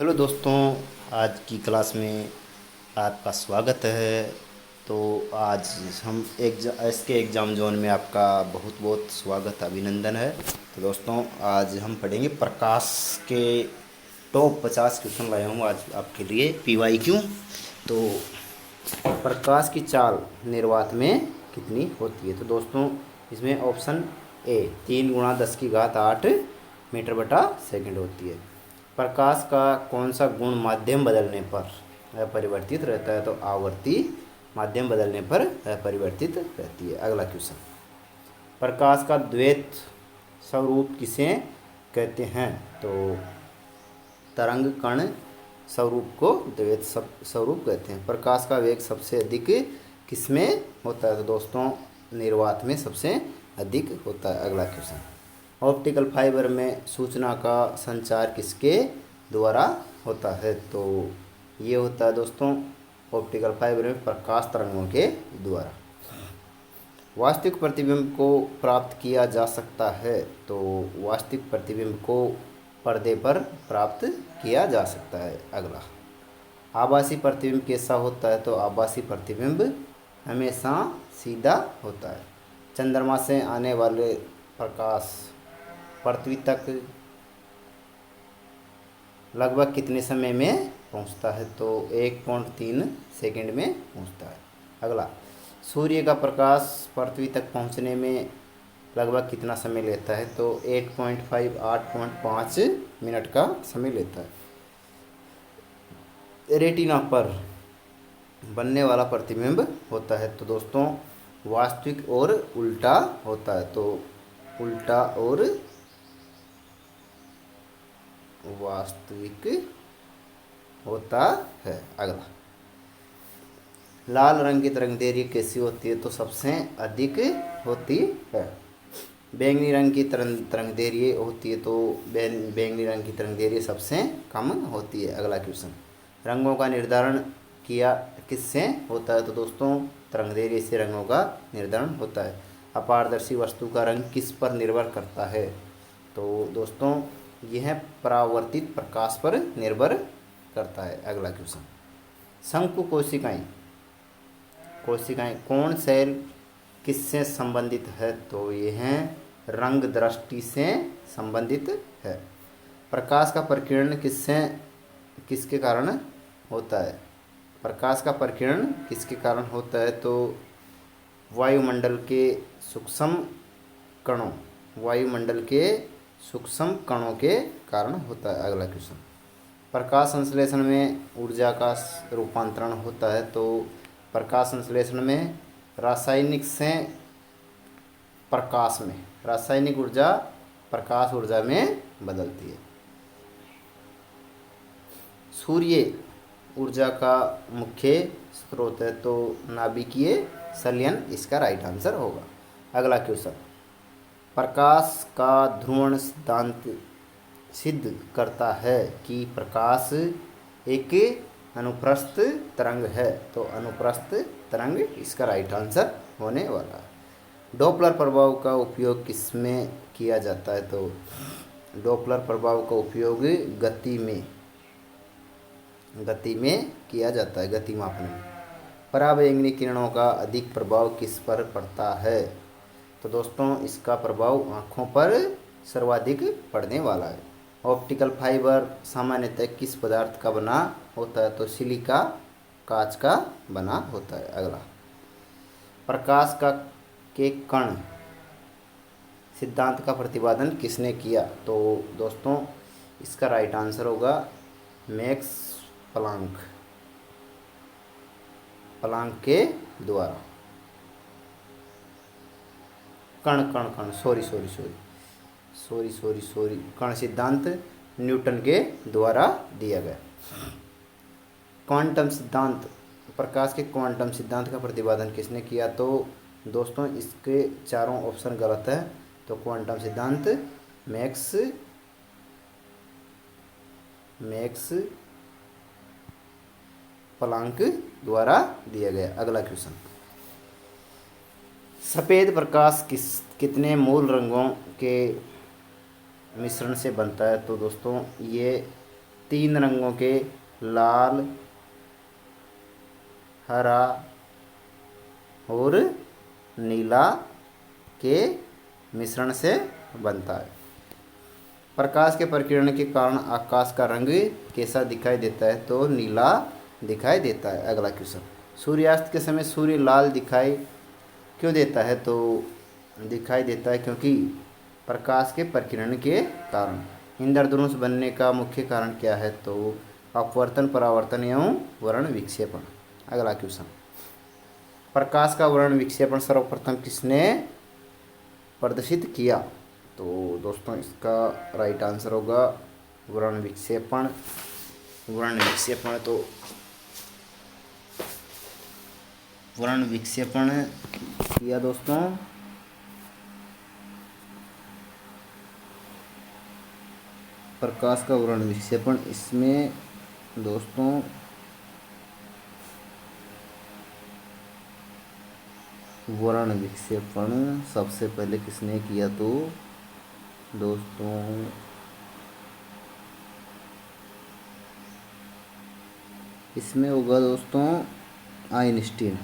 Hello दोस्तों, आज की क्लास में आपका स्वागत है। तो आज हम इसके एग्ज़ाम जोन में आपका बहुत बहुत स्वागत अभिनंदन है। तो दोस्तों, आज हम पढ़ेंगे प्रकाश के टॉप 50 क्वेश्चन लाया हूँ आज आपके लिए PYQ। तो प्रकाश की चाल निर्वात में कितनी होती है? तो दोस्तों, इसमें ऑप्शन ए 3 × 10⁸ मीटर बटा सेकंड होती है। प्रकाश का कौन सा गुण माध्यम बदलने पर अपरिवर्तित रहता है? तो आवर्ती माध्यम बदलने पर अपरिवर्तित रहती है। अगला क्वेश्चन, प्रकाश का द्वैत स्वरूप किसे कहते हैं? तो तरंग कण स्वरूप को द्वैत स्वरूप कहते हैं। प्रकाश का वेग सबसे अधिक किसमें होता है? तो दोस्तों, निर्वात में सबसे अधिक होता है। अगला क्वेश्चन, ऑप्टिकल फाइबर में सूचना का संचार किसके द्वारा होता है? तो ये होता है दोस्तों, ऑप्टिकल फाइबर में प्रकाश तरंगों के द्वारा। वास्तविक प्रतिबिंब को प्राप्त किया जा सकता है? तो वास्तविक प्रतिबिंब को पर्दे पर प्राप्त किया जा सकता है। अगला, आभासी प्रतिबिंब कैसा होता है? तो आभासी प्रतिबिंब हमेशा सीधा होता है। चंद्रमा से आने वाले प्रकाश पृथ्वी तक लगभग कितने समय में पहुंचता है? तो 1.3 सेकंड में पहुंचता है। अगला, सूर्य का प्रकाश पृथ्वी तक पहुंचने में लगभग कितना समय लेता है? तो 8.5 मिनट का समय लेता है। रेटिना पर बनने वाला प्रतिबिंब होता है? तो दोस्तों, वास्तविक और उल्टा होता है। तो उल्टा और वास्तविक होता है। अगला, लाल रंग की तरंगदैर्घ्य कैसी होती है? तो सबसे अधिक होती है। बैंगनी रंग की तरंगदैर्घ्य होती है, तो बैंगनी रंग की तरंगदैर्घ्य सबसे कम होती है। अगला क्वेश्चन, रंगों का निर्धारण किया किससे होता है? तो दोस्तों, तरंगदैर्घ्य से रंगों का निर्धारण होता है। अपारदर्शी वस्तु का रंग किस पर निर्भर करता है? तो दोस्तों, यह परावर्तित प्रकाश पर निर्भर करता है। अगला क्वेश्चन, शंकु कोशिकाएं कोशिकाएं कौन सेल किससे संबंधित है? तो यह रंग दृष्टि से संबंधित है। प्रकाश का प्रकीर्णन किसके कारण होता है? प्रकाश का प्रकीर्णन किसके कारण होता है? तो वायुमंडल के सूक्ष्म कणों के कारण होता है। अगला क्वेश्चन, प्रकाश संश्लेषण में ऊर्जा का रूपांतरण होता है? तो प्रकाश संश्लेषण में रासायनिक ऊर्जा प्रकाश ऊर्जा में बदलती है। सूर्य ऊर्जा का मुख्य स्रोत है? तो नाभिकीय संलयन इसका राइट आंसर होगा। अगला क्वेश्चन, प्रकाश का ध्रुवण सिद्धांत सिद्ध करता है कि प्रकाश एक अनुप्रस्थ तरंग है? तो अनुप्रस्थ तरंग इसका राइट आंसर होने वाला है। डॉपलर प्रभाव का उपयोग किसमें किया जाता है? तो डॉपलर प्रभाव का उपयोग गति में किया जाता है, गति मापने में। पराबैंगनी किरणों का अधिक प्रभाव किस पर पड़ता है? तो दोस्तों, इसका प्रभाव आँखों पर सर्वाधिक पड़ने वाला है। ऑप्टिकल फाइबर सामान्यतः किस पदार्थ का बना होता है? तो सिलिका कांच का बना होता है। अगला, प्रकाश के कण सिद्धांत का प्रतिपादन किसने किया? तो दोस्तों, इसका राइट आंसर होगा मैक्स प्लांक के द्वारा। कण सिद्धांत न्यूटन के द्वारा दिया गया। क्वांटम सिद्धांत, प्रकाश के क्वांटम सिद्धांत का प्रतिपादन किसने किया? तो दोस्तों, इसके चारों ऑप्शन गलत है। तो क्वांटम सिद्धांत मैक्स प्लांक द्वारा दिया गया। अगला क्वेश्चन, सफ़ेद प्रकाश कितने मूल रंगों के मिश्रण से बनता है? तो दोस्तों, ये तीन रंगों के लाल, हरा और नीला के मिश्रण से बनता है। प्रकाश के प्रकीर्णन के कारण आकाश का रंग कैसा दिखाई देता है? तो नीला दिखाई देता है। अगला क्वेश्चन, सूर्यास्त के समय सूर्य लाल दिखाई क्यों देता है? तो दिखाई देता है क्योंकि प्रकाश के प्रकीर्णन के कारण। इंद्रधनुष बनने का मुख्य कारण क्या है? तो अपवर्तन, परावर्तन एवं वर्ण विक्षेपण। अगला क्वेश्चन, प्रकाश का वर्ण विक्षेपण सर्वप्रथम किसने प्रदर्शित किया? तो दोस्तों इसका राइट आंसर होगा वर्ण विक्षेपण। तो वर्ण विक्षेपण किया दोस्तों प्रकाश का वर्ण विक्षेपण, इसमें दोस्तों वर्ण विक्षेपण सबसे पहले किसने किया? तो दोस्तों इसमें होगा दोस्तों आइंस्टीन।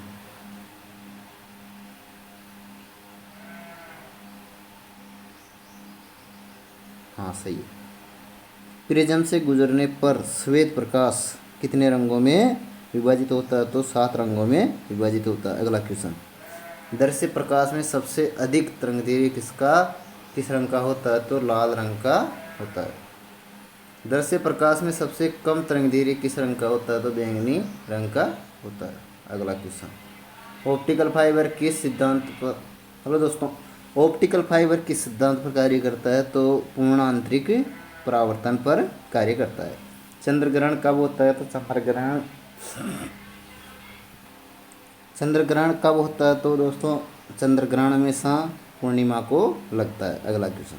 हाँ सही है। प्रिज्म से गुजरने पर श्वेत प्रकाश कितने रंगों में विभाजित होता है? तो 7 रंगों में विभाजित होता है। अगला क्वेश्चन, दृश्य प्रकाश में सबसे अधिक तरंगदैर्घ्य किस रंग का होता है? तो लाल रंग का होता है। दृश्य प्रकाश में सबसे कम तरंगदैर्घ्य किस रंग का होता है? तो बैंगनी रंग का होता है। अगला क्वेश्चन, ऑप्टिकल फाइबर किस सिद्धांत पर हेलो दोस्तों ऑप्टिकल फाइबर किस सिद्धांत पर कार्य करता है? तो पूर्ण आंतरिक परावर्तन पर कार्य करता है। चंद्र ग्रहण कब होता है? तो चंद्र ग्रहण कब होता है? तो दोस्तों चंद्र ग्रहण हमेशा पूर्णिमा को लगता है। अगला क्वेश्चन,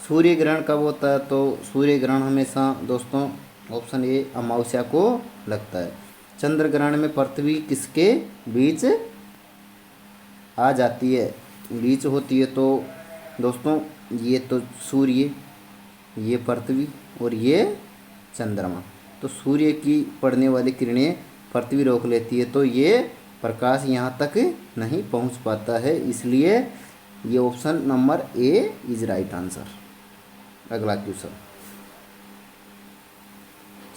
सूर्य ग्रहण कब होता है? तो सूर्य ग्रहण हमेशा दोस्तों ऑप्शन ए अमावस्या को लगता है। चंद्र ग्रहण में पृथ्वी किसके बीच आ जाती है, बीच होती है? तो दोस्तों ये तो सूर्य, ये पृथ्वी और ये चंद्रमा। तो सूर्य की पड़ने वाली किरणें पृथ्वी रोक लेती है, तो ये प्रकाश यहाँ तक नहीं पहुँच पाता है, इसलिए ये option number A is right answer. अगला क्वेश्चन,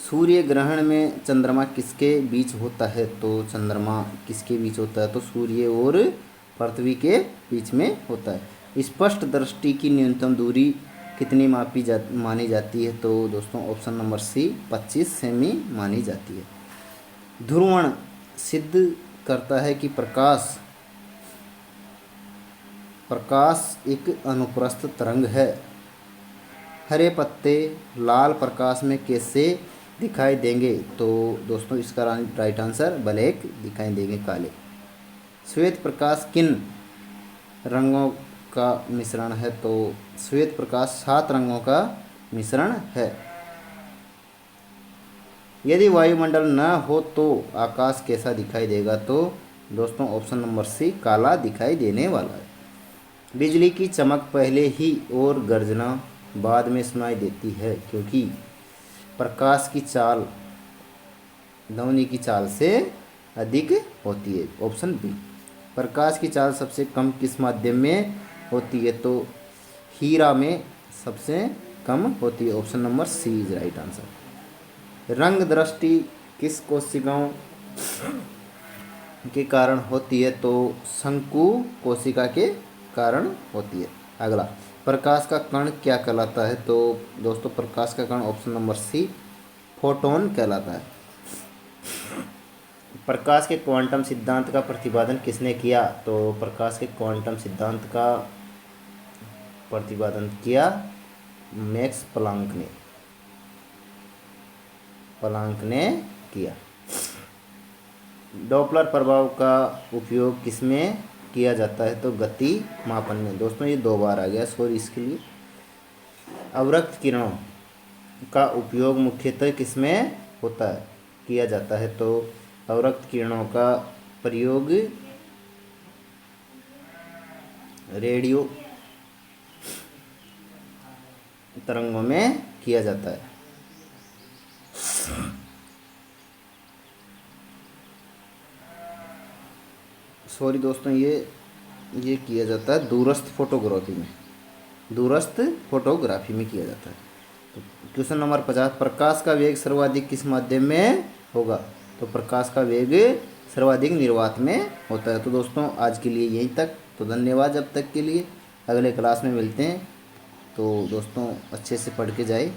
सूर्य ग्रहण में चंद्रमा किसके बीच होता है? तो चंद्रमा किसके बीच होता है? तो सूर्य और पृथ्वी के बीच में होता है। स्पष्ट दृष्टि की न्यूनतम दूरी कितनी मानी जाती है? तो दोस्तों ऑप्शन नंबर सी 25 सेमी मानी जाती है। ध्रुवण सिद्ध करता है कि प्रकाश एक अनुप्रस्थ तरंग है। हरे पत्ते लाल प्रकाश में कैसे दिखाई देंगे? तो दोस्तों इसका राइट आंसर ब्लैक दिखाई देंगे, काले। श्वेत प्रकाश किन रंगों का मिश्रण है? तो श्वेत प्रकाश 7 रंगों का मिश्रण है। यदि वायुमंडल न हो तो आकाश कैसा दिखाई देगा? तो दोस्तों ऑप्शन नंबर सी काला दिखाई देने वाला है। बिजली की चमक पहले ही और गर्जना बाद में सुनाई देती है क्योंकि प्रकाश की चाल ध्वनि की चाल से अधिक होती है। Option B. प्रकाश की चाल सबसे कम किस माध्यम में होती है? तो हीरा में सबसे कम होती है। Option number C is right answer. रंग दृष्टि किस कोशिकाओं के कारण होती है? तो शंकु कोशिका के कारण होती है। अगला, प्रकाश का कण क्या कहलाता है? तो दोस्तों प्रकाश का कण ऑप्शन नंबर सी फोटोन कहलाता है। प्रकाश के क्वांटम सिद्धांत का प्रतिपादन किसने किया? तो प्रकाश के क्वांटम सिद्धांत का प्रतिपादन किया मैक्स प्लांक ने किया। डॉपलर प्रभाव का उपयोग किसमें किया जाता है? तो गति मापन में। दोस्तों ये 2 बार आ गया, सॉरी इसके लिए। अवरक्त किरणों का उपयोग मुख्यतः किसमें होता है, किया जाता है? तो अवरक्त किरणों का प्रयोग रेडियो तरंगों में किया जाता है। सॉरी दोस्तों, ये किया जाता है दूरस्थ फोटोग्राफी में, दूरस्थ फोटोग्राफी में किया जाता है। तो क्वेश्चन नंबर 50, प्रकाश का वेग सर्वाधिक किस माध्यम में होगा? तो प्रकाश का वेग सर्वाधिक निर्वात में होता है। तो दोस्तों आज के लिए यहीं तक, तो धन्यवाद जब तक के लिए, अगले क्लास में मिलते हैं। तो दोस्तों अच्छे से पढ़ के जाए।